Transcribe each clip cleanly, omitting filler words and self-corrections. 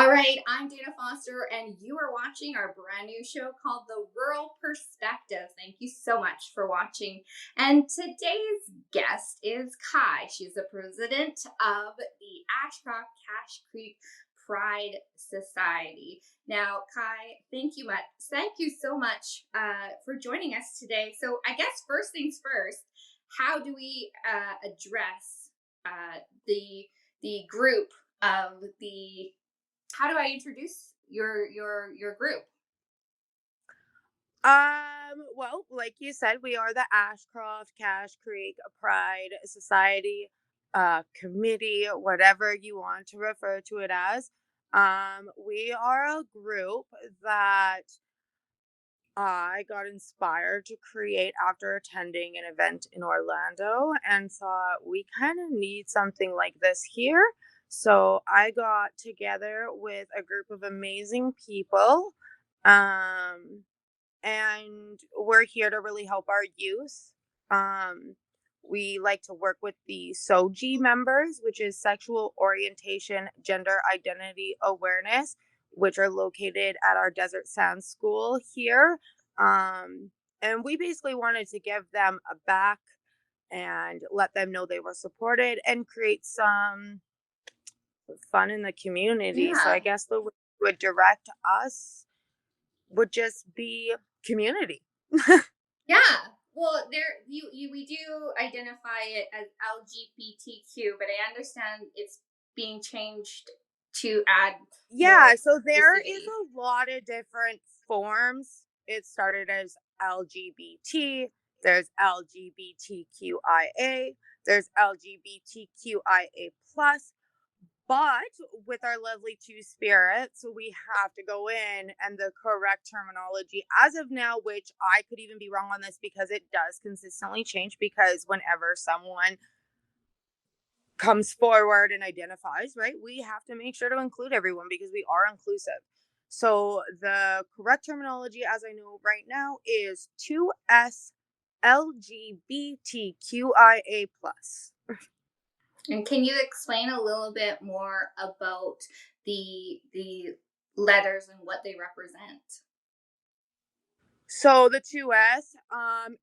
All right, I'm Dana Foster, and you are watching our brand new show called The Rural Perspective. Thank you so much for watching. And today's guest is Kai. She's the president of the Ashcroft-Cache Creek Pride Society. Now, Kai, thank you so much for joining us today. So, I guess first things first, how do we address the group of the how do I introduce your group? Well, like you said, we are the Ashcroft-Cache Creek Pride Society, committee, whatever you want to refer to it as. We are a group that I got inspired to create after attending an event in Orlando and thought we kind of need something like this here. So I got together with a group of amazing people. Um, and we're here to really help our youth. Um, we like to work with the SOGI members, which is Sexual Orientation, Gender Identity Awareness, which are located at our Desert Sands School here. And we basically wanted to give them a back and let them know they were supported and create some fun in the community. So I Yeah. guess the way you would direct us would just be community. Yeah. Well, we do identify it as LGBTQ, but I understand it's being changed to add more Yeah, so there is inclusivity. a lot of different forms. It started as LGBT, there's LGBTQIA, there's LGBTQIA plus, but with our lovely two spirits, we have to go in and the correct terminology as of now, which I could even be wrong on this because it does consistently change because whenever someone comes forward and identifies, right? We have to make sure to include everyone because we are inclusive. So the correct terminology, as I know right now, is 2S LGBTQIA plus. And can you explain a little bit more about the letters and what they represent? So the 2S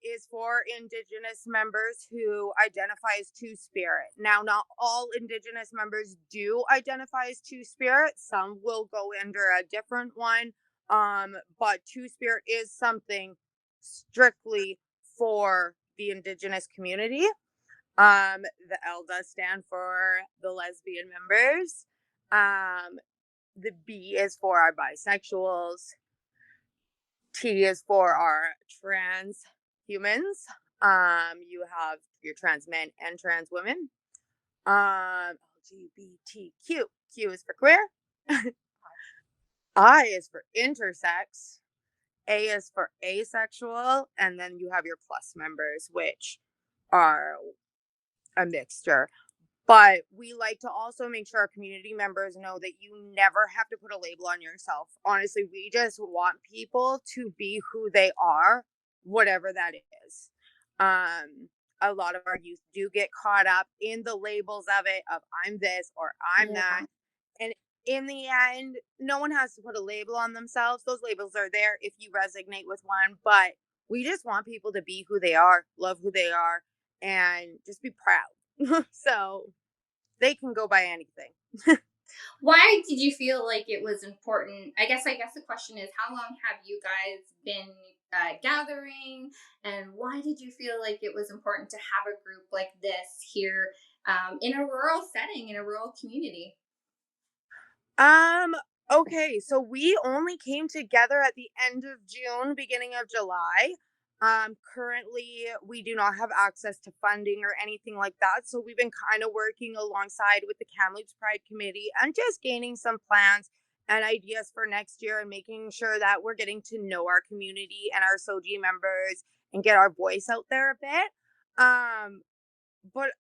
is for Indigenous members who identify as Two Spirit. Now, not all Indigenous members do identify as Two Spirit. Some will go under a different one. But Two Spirit is something strictly for the Indigenous community. The L does stand for the lesbian members. The B is for our bisexuals. T is for our trans humans. You have your trans men and trans women. LGBTQ. Q is for queer. I is for intersex. A is for asexual. And then you have your plus members, which are a mixture. But we like to also make sure our community members know that you never have to put a label on yourself. Honestly, we just want people to be who they are, whatever that is. A lot of our youth do get caught up in the labels of it, of I'm this or I'm that. Yeah. And in the end, no one has to put a label on themselves. Those labels are there if you resonate with one, but we just want people to be who they are, love who they are, and just be proud. So they can go by anything. Why did you feel like it was important? I guess the question is, how long have you guys been gathering, and why did you feel like it was important to have a group like this here in a rural setting, in a rural community? Um, okay, so we only came together at the end of June, beginning of July. Currently we do not have access to funding or anything like that. So we've been kind of working alongside with the Kamloops Pride Committee and just gaining some plans and ideas for next year and making sure that we're getting to know our community and our SOGI members and get our voice out there a bit. But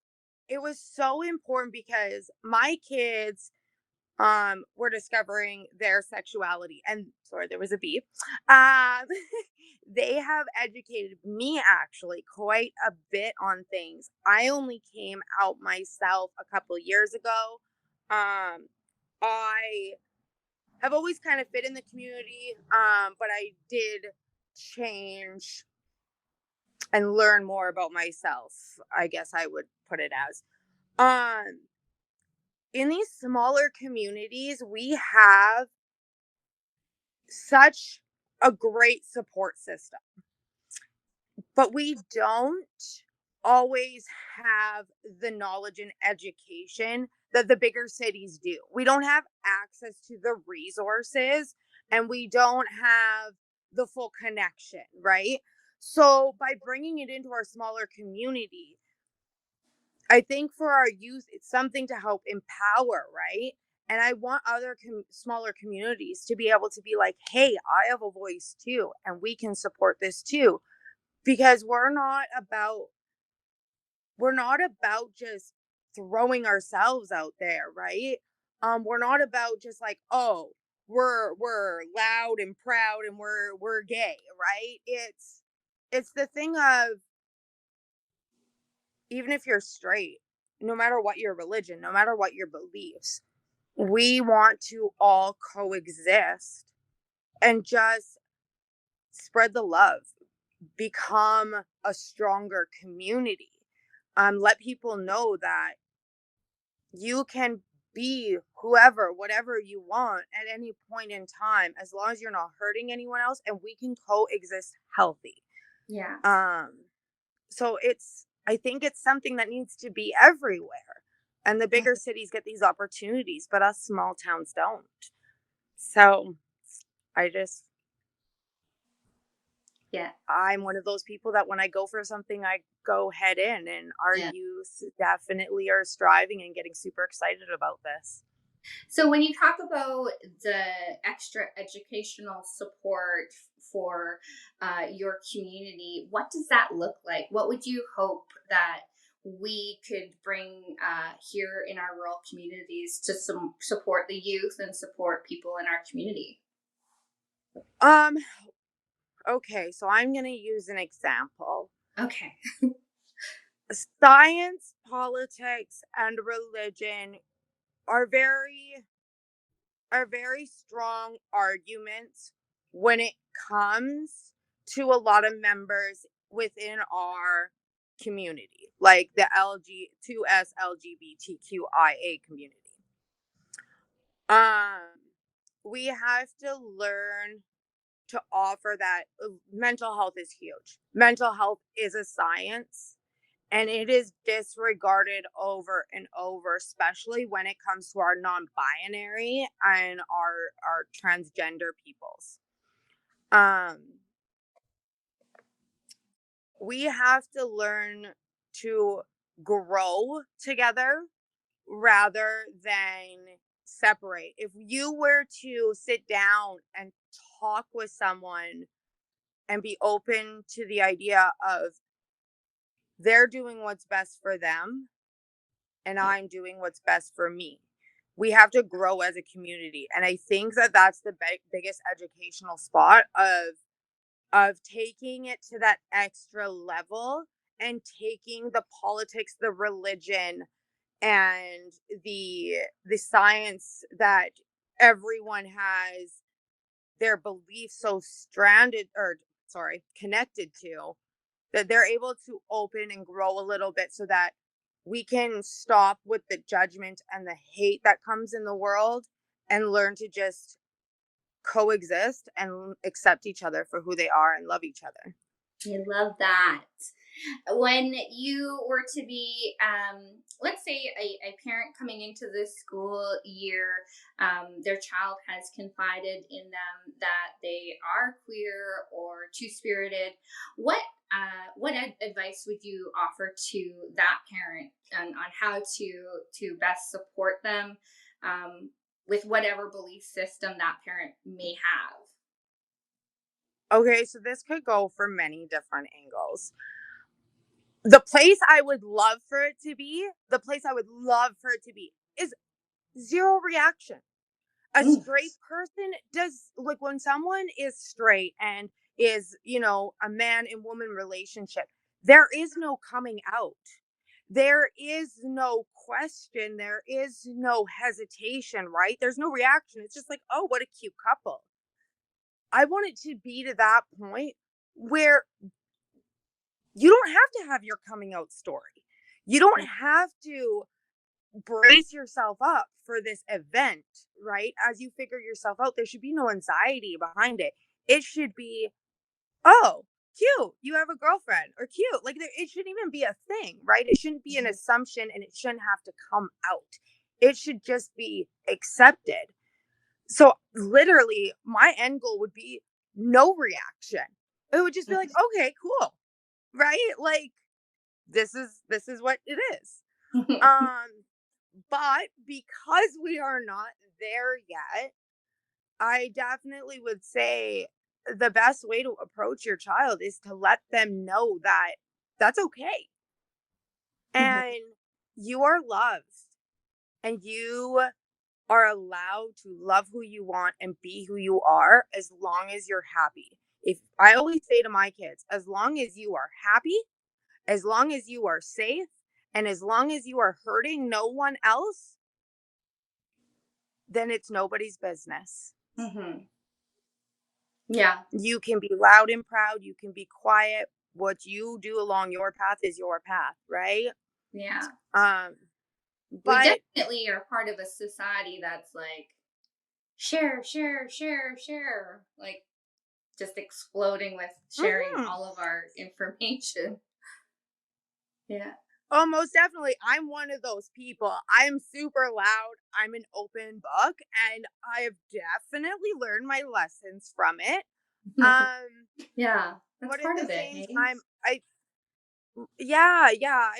it was so important because my kids were discovering their sexuality, and sorry, there was a beep. um they have educated me actually quite a bit on things. I only came out myself a couple years ago. I I've always kind of fit in the community, but I did change and learn more about myself, I guess I would put it as. Um, in these smaller communities, we have such a great support system, but we don't always have the knowledge and education that the bigger cities do. We don't have access to the resources, and we don't have the full connection, right? So by bringing it into our smaller community, I think for our youth, it's something to help empower, right? And I want other smaller communities to be able to be like, hey, I have a voice too, and we can support this too. Because we're not about just throwing ourselves out there, right? We're not about just like, oh, we're loud and proud and we're gay, right? It's the thing of, even if you're straight, no matter what your religion, no matter what your beliefs, we want to all coexist and just spread the love, become a stronger community. Let people know that you can be whoever, whatever you want at any point in time, as long as you're not hurting anyone else, and we can coexist healthy. Yeah. Um, so I think it's something that needs to be everywhere. And the bigger cities get these opportunities, but us small towns don't. So I just, Yeah. I'm one of those people that when I go for something, I go head in, and our Yeah. youth definitely are striving and getting super excited about this. So when you talk about the extra educational support for your community, what does that look like? What would you hope that we could bring here in our rural communities to support the youth and support people in our community? Um, okay, so I'm going to use an example. Okay. Science, politics, and religion are very strong arguments when it comes to a lot of members within our community, like the LG2S LGBTQIA community. Um, we have to learn to offer that mental health is huge. Mental health is a science, and it is disregarded over and over, especially when it comes to our non-binary and our transgender peoples. Um, we have to learn to grow together rather than separate. If you were to sit down and talk with someone and be open to the idea of they're doing what's best for them and I'm doing what's best for me. We have to grow as a community, and I think that that's the biggest educational spot of taking it to that extra level and taking the politics, the religion, and the science that everyone has their beliefs so stranded, or sorry, connected to, that they're able to open and grow a little bit so that we can stop with the judgment and the hate that comes in the world and learn to just coexist and accept each other for who they are and love each other. I love that. When you were to be, let's say, a parent coming into this school year, their child has confided in them that they are queer or two-spirited, what advice would you offer to that parent on how to best support them with whatever belief system that parent may have? Okay, so this could go for many different angles. The place I would love for it to be, the place I would love for it to be is zero reaction. A Mm. straight person does, like, when someone is straight and is, a man and woman relationship, there is no coming out. there is no question, there is no hesitation, right? There's no reaction. It's just like, oh, what a cute couple. I want it to be to that point where you don't have to have your coming out story. You don't have to brace yourself up for this event, right? As you figure yourself out, there should be no anxiety behind it. It should be, oh, cute, you have a girlfriend, or cute. Like, it shouldn't even be a thing, right? It shouldn't be an assumption, and it shouldn't have to come out. It should just be accepted. So literally, my end goal would be no reaction. It would just be like, okay, cool, right? Like, this is what it is. But because we are not there yet, I definitely would say the best way to approach your child is to let them know that that's okay. And you are loved, and you are allowed to love who you want and be who you are as long as you're happy. If I always say to my kids, as long as you are happy, as long as you are safe, and as long as you are hurting no one else, then it's nobody's business. Yeah. You can be loud and proud. You can be quiet. What you do along your path is your path, right? Yeah. We But definitely are part of a society that's like, share, share, share, share. Like, just exploding with sharing all of our information. Yeah. oh, most definitely. I'm one of those people. I'm super loud. I'm an open book, and I have definitely learned my lessons from it. Yeah, that's But at part the of it, same hey? time, I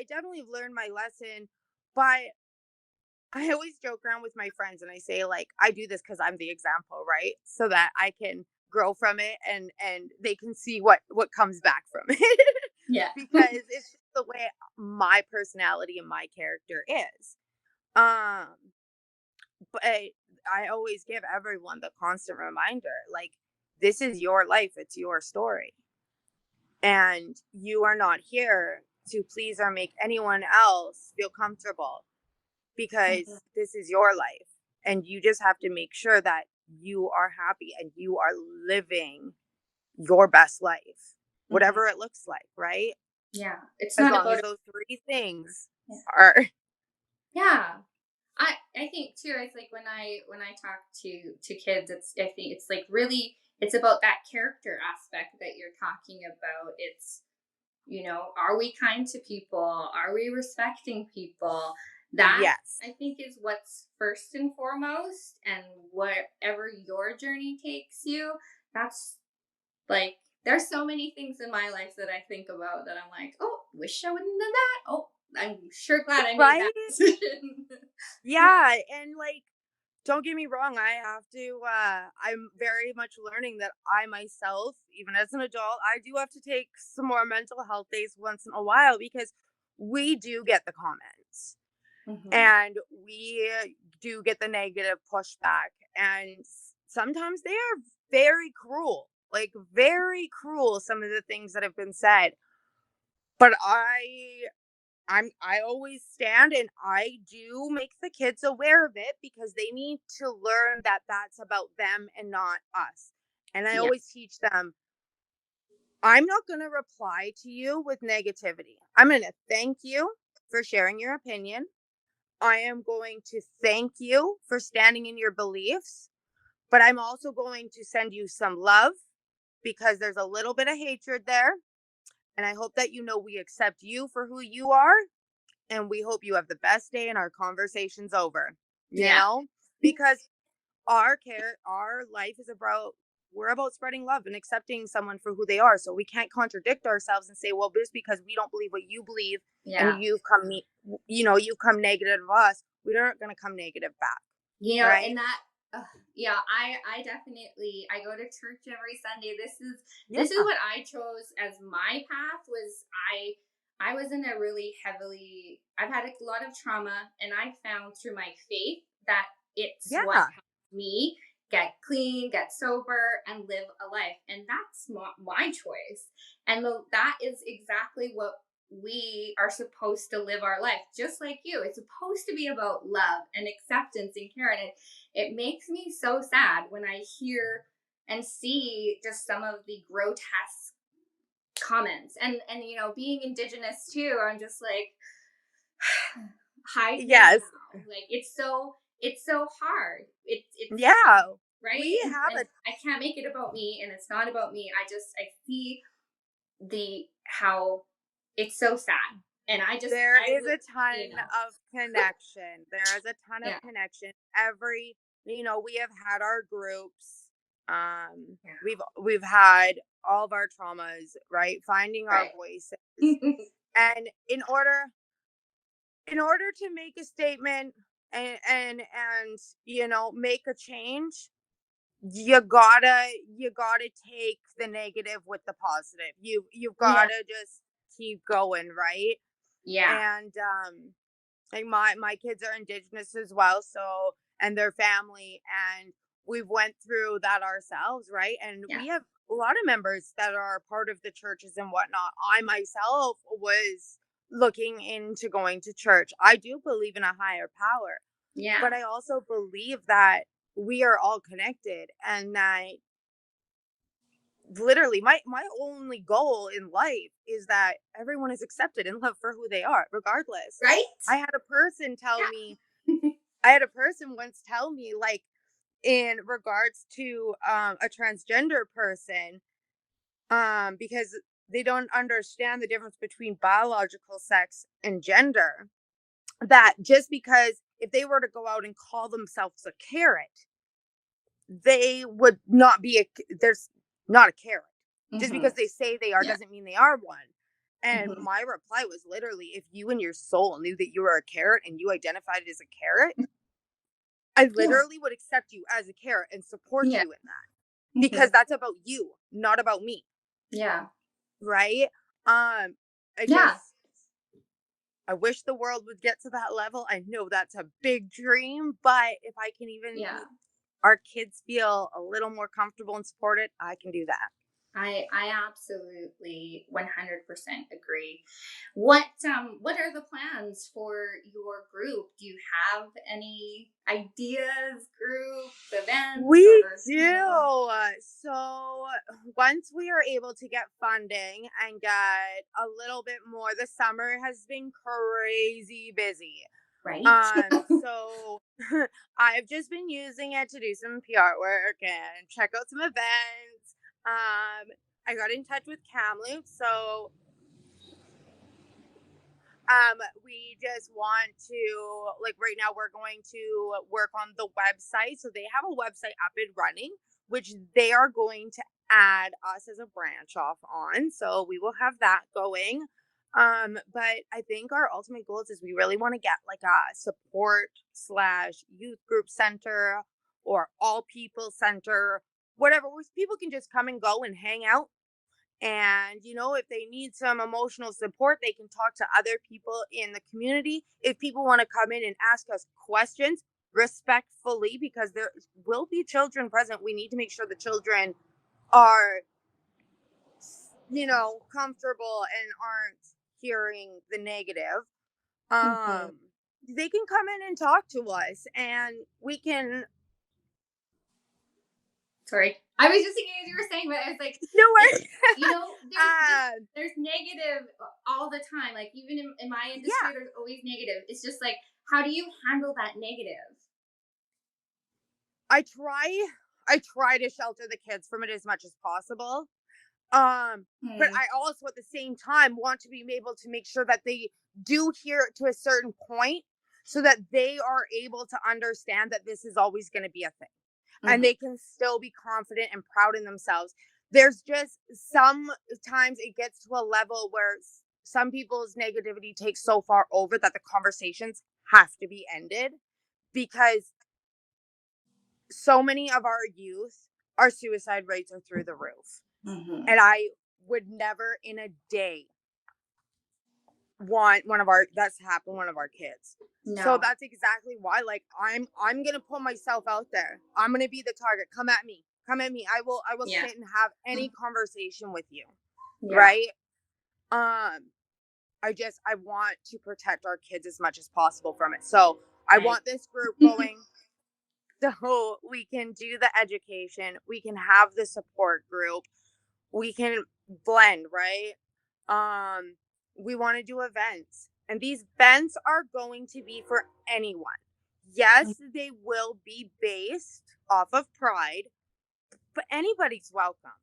definitely learned my lesson. But I always joke around with my friends and I say, like, I do this because I'm the example, right? So that I can grow from it, and they can see what comes back from it. Yeah. Because it's just the way my personality and my character is. Um, but I always give everyone the constant reminder, like, this is your life, it's your story. And you are not here to please or make anyone else feel comfortable, because this is your life, and you just have to make sure that you are happy and you are living your best life, whatever it looks like, right? Yeah. It's As not long about as those three things yeah. are Yeah. I think too, it's like when I talk to kids, I think it's like really it's about that character aspect that you're talking about. It's, are we kind to people? Are we respecting people? That yes. I think is what's first and foremost. And whatever your journey takes you, that's like, there's so many things in my life that I think about that I'm like, oh, wish I wouldn't have done that. Oh, I'm sure glad I made that Right? decision. Yeah. Yeah, and like, don't get me wrong, I have to I'm very much learning that I myself, even as an adult, I do have to take some more mental health days once in a while, because we do get the comments, and we do get the negative pushback, and sometimes they are very cruel, like very cruel, some of the things that have been said. But I always stand, and I do make the kids aware of it, because they need to learn that that's about them and not us. And I Yeah. always teach them, I'm not going to reply to you with negativity. I'm going to thank you for sharing your opinion. I am going to thank you for standing in your beliefs, but I'm also going to send you some love, because there's a little bit of hatred there. And I hope that you know we accept you for who you are, and we hope you have the best day and our conversation's over. You Yeah. know? Because our life is about, we're about spreading love and accepting someone for who they are. So we can't contradict ourselves and say, well, just because we don't believe what you believe, and Yeah. you've come negative of us, we aren't going to come negative back. Right? And that, yeah, I definitely, I go to church every Sunday. Yeah. This is what I chose as my path. I was in a really I've had a lot of trauma, and I found through my faith that it's what Yeah. helped me get clean, get sober, and live a life. And that's my choice. And that is exactly what we are supposed to live our life just like you. It's supposed to be about love and acceptance and care. And it makes me so sad when I hear and see just some of the grotesque comments. And you know, being Indigenous too, I'm just like, hide me Yes. now. Like it's so hard. It's Yeah. right. We And, have and I can't make it about me, and it's not about me. I see the how it's so sad, and there I is would, a ton you know, of connection. There is a ton of yeah, connection. We have had our groups. yeah, We've had all of our traumas, right? Finding our right, voices. And in order to make a statement and make a change, you gotta take the negative with the positive. You've yeah, gotta just keep going, right? yeah, And like my kids are Indigenous as well, so, and their family, and we've went through that ourselves, right? And yeah, we have a lot of members that are part of the churches and whatnot. I myself was looking into going to church. I do believe in a higher power, yeah, but I also believe that we are all connected, and that literally my only goal in life is that everyone is accepted and loved for who they are, regardless. right, I had a person tell me, yeah, I had a person once tell me, like, in regards to a transgender person, because they don't understand the difference between biological sex and gender, that just because if they were to go out and call themselves a carrot, they would not be there's not a carrot. Just hmm, because they say they are yeah, doesn't mean they are one. And hmm, my reply was literally, if you and your soul knew that you were a carrot and you identified as a carrot, I yeah, literally would accept you as a carrot and support yeah, you in that, hmm, because that's about you, not about me, yeah, right? I yeah, just I wish the world would get to that level. I know that's a big dream, but if I can even yeah. make our kids feel a little more comfortable and supported, I can do that. I absolutely 100% agree. What are the plans for your group? Do you have any ideas, group events, We or you know? do. So once we are able to get funding and get a little bit more, the summer has been crazy busy. Right? So I've just been using it to do some PR work and check out some events. I got in touch with Kamloops, so we just want to, like, right now we're going to work on the website. So they have a website up and running, which they are going to add us as a branch off on. So we will have that going. But I think our ultimate goals is we really want to get like a support slash youth group center or all people center, whatever, where people can just come and go and hang out. And, if they need some emotional support, they can talk to other people in the community. If people want to come in and ask us questions respectfully, because there will be children present, we need to make sure the children are, comfortable and aren't hearing the negative. Mhm. Um, they can come in and talk to us, and we can. Sorry, I was just thinking as you were saying, but I was like, No it's worries. there's there's negative all the time. Like even in my Yeah, industry, there's always negative. It's just like, how do you handle that negative? I try. I try to shelter the kids from it as much as possible. But Hmm. I also at the same time want to be able to make sure that they do hear it to a certain point, so that they are able to understand that this is always going to be a thing, and Hmm. they can still be confident and proud in themselves. There's just sometimes it gets to a level where some people's negativity takes so far over that the conversations have to be ended, because so many of our youth, our suicide rates are through the roof. Hmm. And I would never in a day want that's happened one of our kids. So No. that's exactly why, like, I'm gonna put myself out there. I'm gonna be the target. Come at me. Come at me. I will Yeah. sit and have any conversation with you. Yeah. Right? Um I want to protect our kids as much as possible from it. So I want this group going so we can do the education, we can have the support group, we can blend, right? We want to do events. And these events are going to be for anyone. Yes, they will be based off of pride, but anybody's welcome.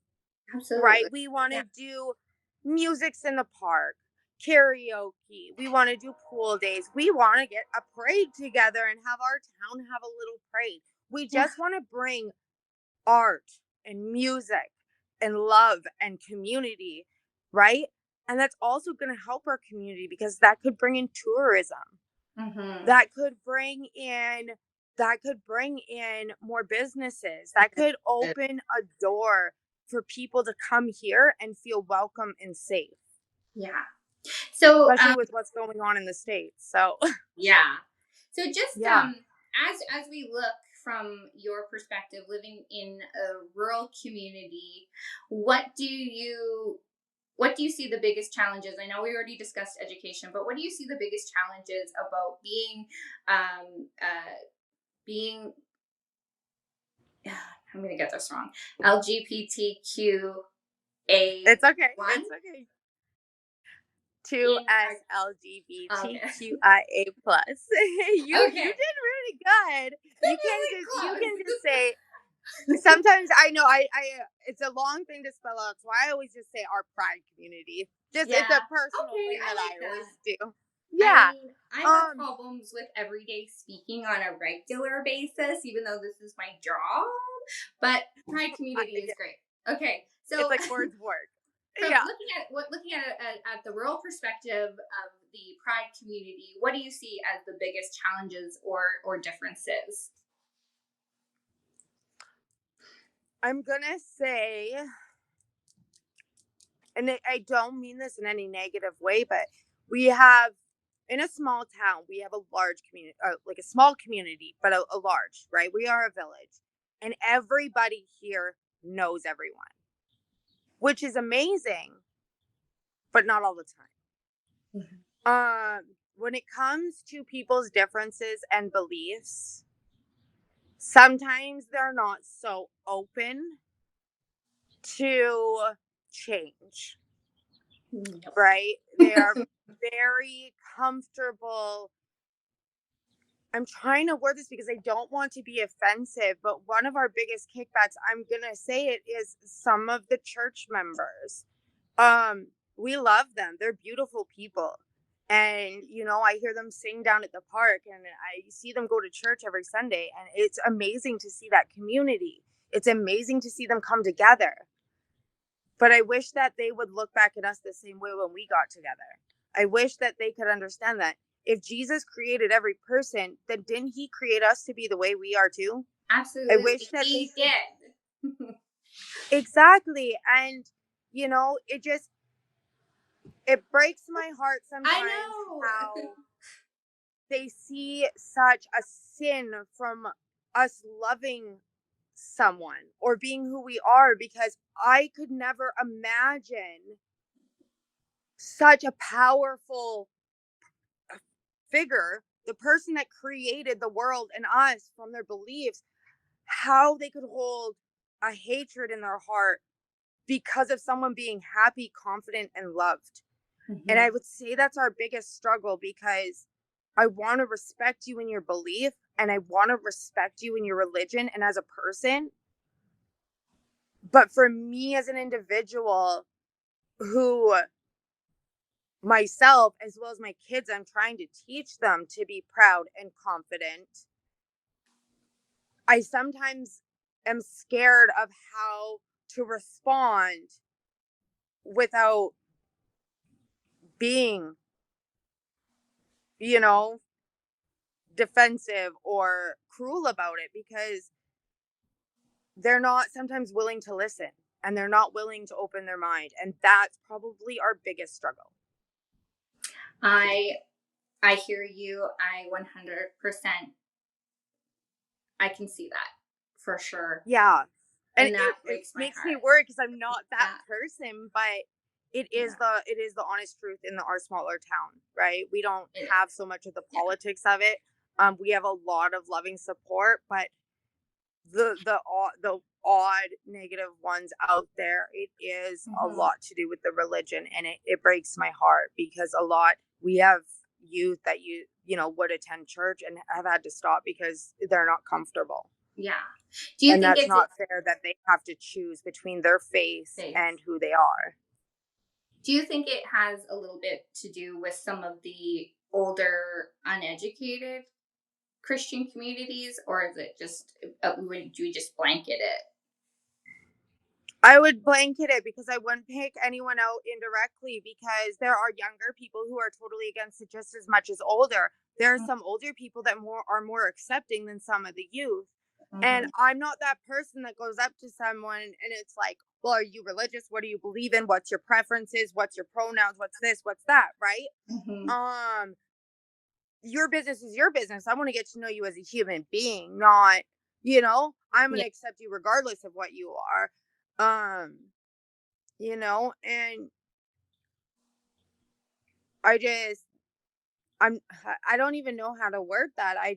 Absolutely. Right? We want to do music's in the park, karaoke. We want to do pool days. We want to get a parade together and have our town have a little parade. We just want to bring art and music and love and community, right? And that's also going to help our community because that could bring in tourism. That could bring in more businesses. That could open a door for people to come here and feel welcome and safe. Yeah. So especially with what's going on in the States. So yeah. So just as we look from your perspective, living in a rural community, what do you see the biggest challenges? I know we already discussed education, but what do you see the biggest challenges about being I'm going to get this wrong. LGBTQA. It's okay. It's okay. 2SLGBTQIA plus. You did really good. You can just say. Sometimes I know I it's a long thing to spell out, so I always just say our pride community. It's a personal thing that I always do. Yeah. I have problems with everyday speaking on a regular basis, even though this is my job. But pride community is great. Okay, so it's like words work. Looking at the rural perspective of the pride community, what do you see as the biggest challenges or differences? I'm gonna say, and I don't mean this in any negative way, but we have in a small town, we have a large community, like a small community, but a large, right? We are a village, and everybody here knows everyone, which is amazing, but not all the time. When it comes to people's differences and beliefs, sometimes they're not so open to change, right? They are very comfortable. I'm trying to word this because I don't want to be offensive, but one of our biggest kickbacks, I'm going to say it, is some of the church members. We love them. They're beautiful people. And, I hear them sing down at the park and I see them go to church every Sunday. And it's amazing to see that community. It's amazing to see them come together. But I wish that they would look back at us the same way when we got together. I wish that they could understand that if Jesus created every person, then didn't he create us to be the way we are too? Absolutely. I wish that he did. Exactly. And, it breaks my heart sometimes how they see such a sin from us loving someone or being who we are, because I could never imagine such a powerful figure, the person that created the world and us from their beliefs, how they could hold a hatred in their heart because of someone being happy, confident, and loved. And I would say that's our biggest struggle, because I want to respect you in your belief and I want to respect you in your religion and as a person. But for me as an individual who myself, as well as my kids, I'm trying to teach them to be proud and confident, I sometimes am scared of how to respond without being, defensive or cruel about it, because they're not sometimes willing to listen and they're not willing to open their mind. And that's probably our biggest struggle. I hear you. I 100%. I can see that for sure. Yeah. And that breaks my makes heart. me worry because I'm not that person, but it is the honest truth in our smaller town, right? We don't have so much of the politics of it. We have a lot of loving support, but the odd negative ones out there, it is a lot to do with the religion, and it breaks my heart because we have youth that would attend church and have had to stop because they're not comfortable. Yeah. Do you and think that's it's not fair that they have to choose between their faith and who they are. Do you think it has a little bit to do with some of the older, uneducated Christian communities, or is it just, would you just blanket it? I would blanket it because I wouldn't pick anyone out indirectly, because there are younger people who are totally against it just as much as older. There are some older people that are more accepting than some of the youth. And I'm not that person that goes up to someone and it's like, well, are you religious? What do you believe in? What's your preferences? What's your pronouns? What's this? What's that? Right? Your business is your business. I want to get to know you as a human being, not, I'm going to accept you regardless of what you are. And I don't even know how to word that. I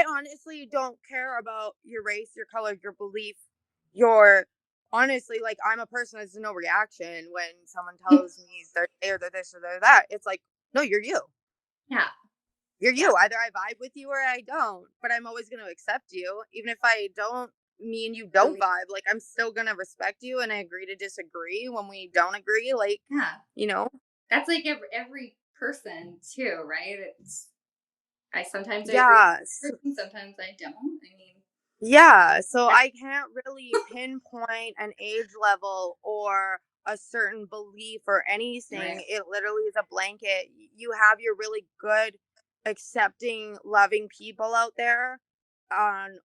honestly don't care about your race, your color, your belief, honestly, like, I'm a person that's no reaction when someone tells me they're gay or they're this or they're that. It's like, no, you're you. Yeah. You're you. Either I vibe with you or I don't, but I'm always going to accept you. Even if I don't, me and you don't vibe, like, I'm still going to respect you and I agree to disagree when we don't agree. Like, That's like every person too, right? I sometimes agree with person, sometimes I don't. So I can't really pinpoint an age level or a certain belief or anything. Right. It literally is a blanket. You have your really good, accepting, loving people out there on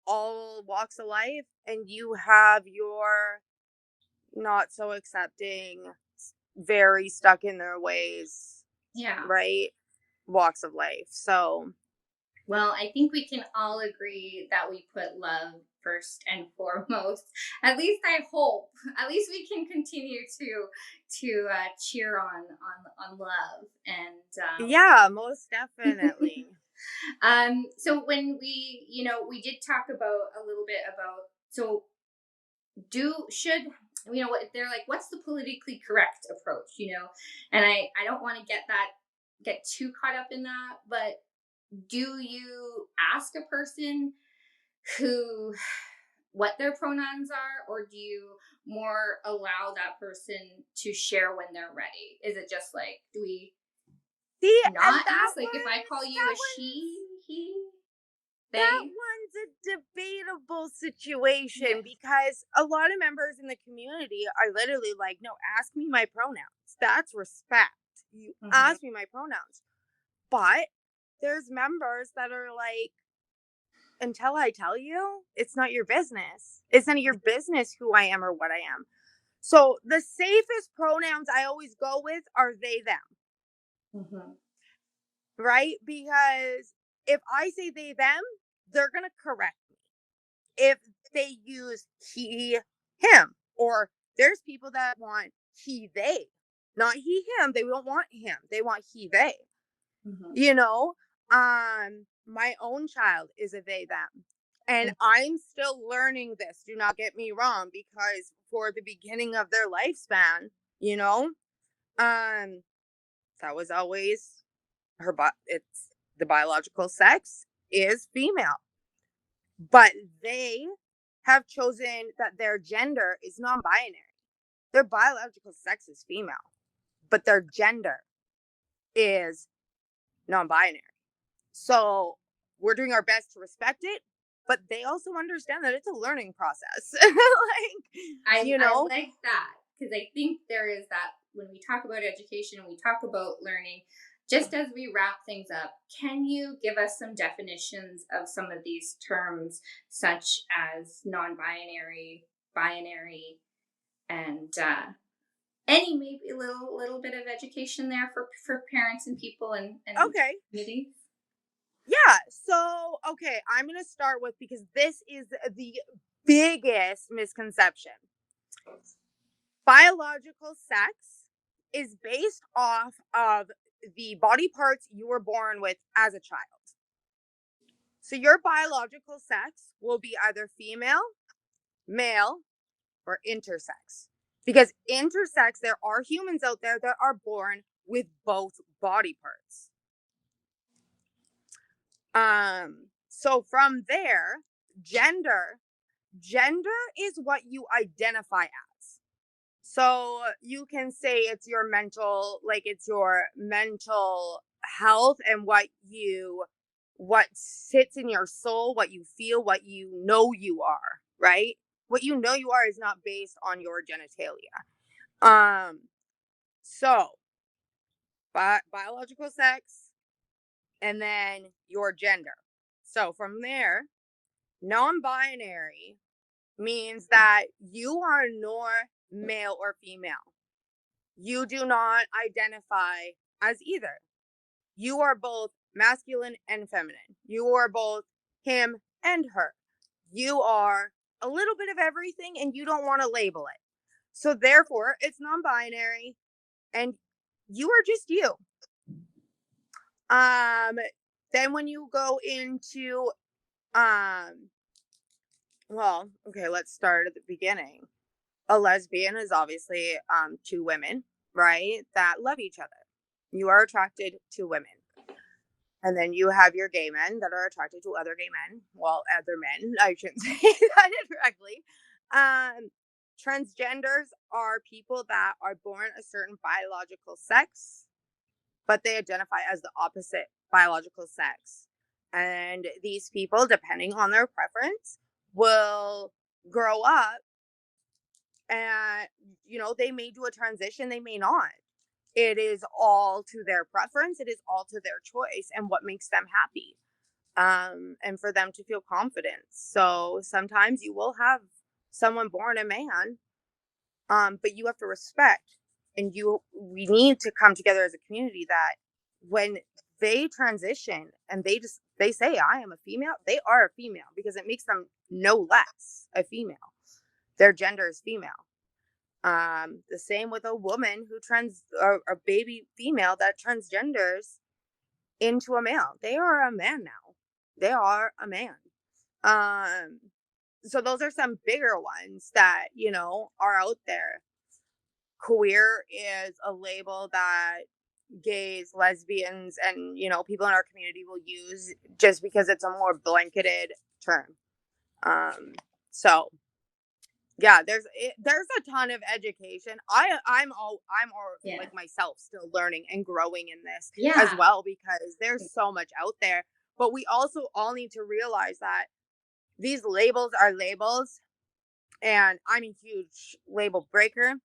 all walks of life, and you have your not so accepting, very stuck in their ways, right, walks of life. So, well, I think we can all agree that we put love first and foremost. At least I hope. At least we can continue to cheer on love and most definitely. So when we did talk about a little bit about, so they're like, what's the politically correct approach, and I don't want to get too caught up in that, but do you ask a person what their pronouns are, or do you more allow that person to share when they're ready? Is it just like, do we not ask? Like, if I call you a she, he, they? That one's a debatable situation, because a lot of members in the community are literally like, no, ask me my pronouns. That's respect. You ask me my pronouns. But there's members that are like, until I tell you, it's not your business. It's none of your business who I am or what I am. So the safest pronouns I always go with are they, them. Right? Because if I say they, them, they're going to correct me. If they use he, him, or there's people that want he, they, not he, him. They don't want him. They want he, they. My own child is a they, them. And I'm still learning this. Do not get me wrong, because for the beginning of their lifespan, that was always it's the biological sex is female. But they have chosen that their gender is non-binary. Their biological sex is female, but their gender is non-binary. So we're doing our best to respect it, but they also understand that it's a learning process. I like that, because I think there is that when we talk about education and we talk about learning, just as we wrap things up, can you give us some definitions of some of these terms, such as non-binary, binary, and any maybe a little bit of education there for parents and people and okay. communities? Yeah. So okay, I'm going to start with, because this is the biggest misconception. Biological sex is based off of the body parts you were born with as a child. So your biological sex will be either female, male, or intersex. Because intersex, there are humans out there that are born with both body parts. So from there, gender is what you identify as. So you can say it's your mental, like it's your mental health and what sits in your soul, what you feel, what you know you are, right? What you know you are is not based on your genitalia. So biological sex and then your gender. So from there, non-binary means that you are nor male or female. You do not identify as either. You are both masculine and feminine. You are both him and her. You are a little bit of everything and you don't want to label it. So therefore, it's non-binary and you are just you. Then when you go into well, okay, let's start at the beginning. A lesbian is obviously two women, right, that love each other. You are attracted to women. And then you have your gay men that are attracted to other gay men. Well, other men, I shouldn't say that incorrectly. Transgenders are people that are born a certain biological sex, but they identify as the opposite biological sex. And these people, depending on their preference, will grow up and, they may do a transition, they may not. It is all to their preference. It is all to their choice and what makes them happy. And for them to feel confident. So sometimes you will have someone born a man, but you have to respect, and we need to come together as a community that when they transition and they say, I am a female, they are a female, because it makes them no less a female. Their gender is female. The same with a woman or a baby female that transgenders into a male. They are a man now. They are a man. So those are some bigger ones that, are out there. Queer is a label that gays, lesbians, and, people in our community will use just because it's a more blanketed term. So yeah, there's a ton of education. I'm Yeah. like myself still learning and growing in this Yeah. as well, because there's so much out there. But we also all need to realize that these labels are labels, and I'm a huge label breaker.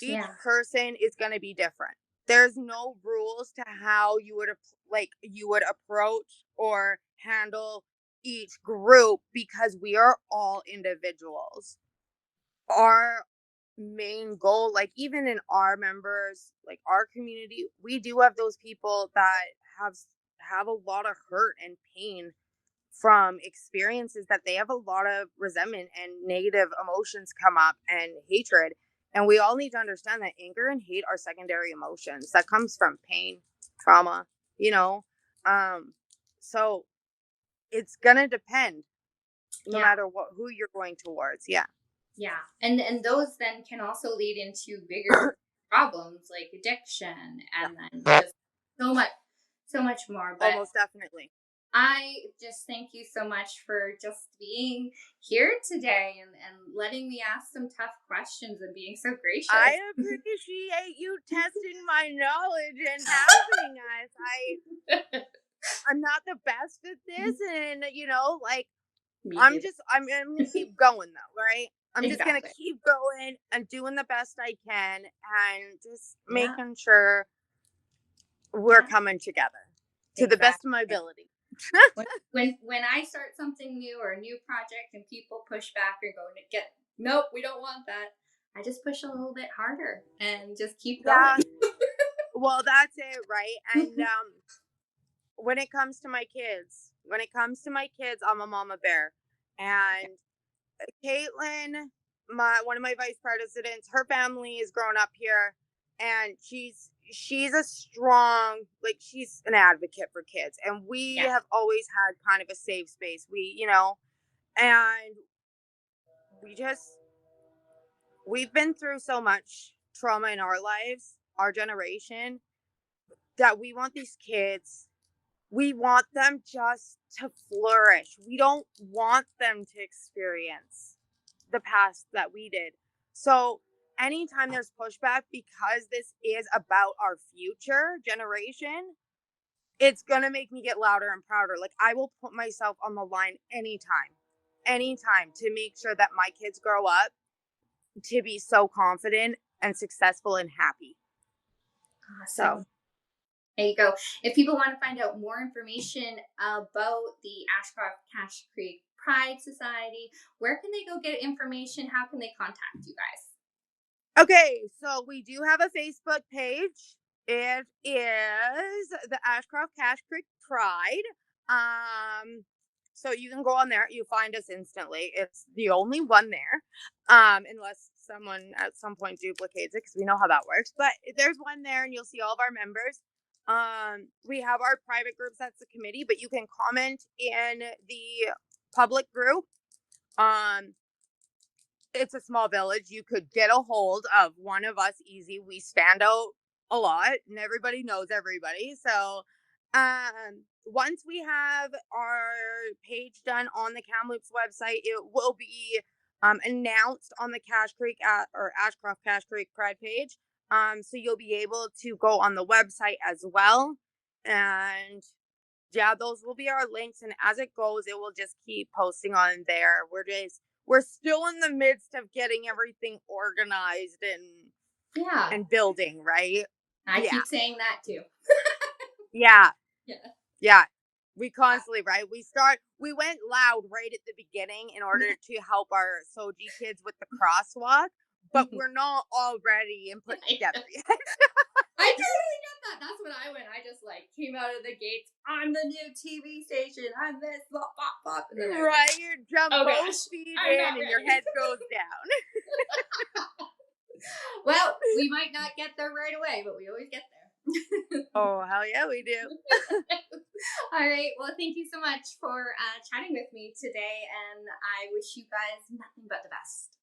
Each Yeah. person is going to be different. There's no rules to how you would approach or handle each group, because we are all individuals. Our main goal, like even in our members, like our community, we do have those people that have a lot of hurt and pain from experiences, that they have a lot of resentment and negative emotions come up, and hatred. And we all need to understand that anger and hate are secondary emotions that comes from pain, trauma, so it's gonna depend no matter who you're going towards. Yeah. And those then can also lead into bigger problems like addiction and then just so much more. But Almost definitely. I just thank you so much for just being here today and letting me ask some tough questions and being so gracious. I appreciate you testing my knowledge and having us. I'm not the best at this, and I'm gonna keep going though, right? I'm just gonna keep going and doing the best I can, and just making sure we're coming together to the best of my ability. when I start something new or a new project and people push back or go nope, we don't want that, I just push a little bit harder and just keep going. Well, that's it, right? And when it comes to my kids, I'm a mama bear. And Caitlin, one of my vice presidents, her family is grown up here, and she's a strong, like, she's an advocate for kids, and we Yeah. have always had kind of a safe space. And we just we've been through so much trauma in our lives, our generation, that we want these kids. We want them just to flourish. We don't want them to experience the past that we did. So, anytime there's pushback, because this is about our future generation, it's going to make me get louder and prouder. Like, I will put myself on the line anytime to make sure that my kids grow up to be so confident and successful and happy. Awesome. So, There you go. If people want to find out more information about the Ashcroft-Cache Creek Pride Society, where can they go get information? How can they contact you guys? okay, so we do have a Facebook page. It is the Ashcroft-Cache Creek Pride. So you can go on there. You find us instantly. It's the only one there, unless someone at some point duplicates it, because we know how that works. But there's one there, and you'll see all of our members. We have our private groups. That's the committee, but you can comment in the public group. It's a small village. You could get a hold of one of us easy. We stand out a lot, and everybody knows everybody. So, once we have our page done on the Kamloops website, it will be announced on the Cache Creek or Ashcroft Cache Creek Pride page. So you'll be able to go on the website as well, and yeah, those will be our links. And as it goes, it will just keep posting on there. We're still in the midst of getting everything organized Yeah. and building, right? I keep saying that too. Yeah. Yeah. Yeah. We constantly, right? We went loud right at the beginning in order to help our Soji kids with the crosswalk, but we're not all ready and put together yet. I totally get that. That's what I went. I just came out of the gates. I'm the new TV station. I'm this. Bop, bop, bop. And then right? You jump both feet in and ready. your head goes down. Well, we might not get there right away, but we always get there. Oh, hell yeah, we do. All right. Well, thank you so much for chatting with me today, and I wish you guys nothing but the best.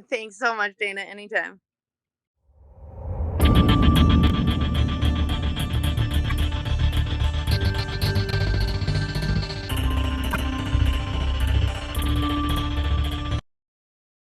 Thanks so much, Dana. Anytime.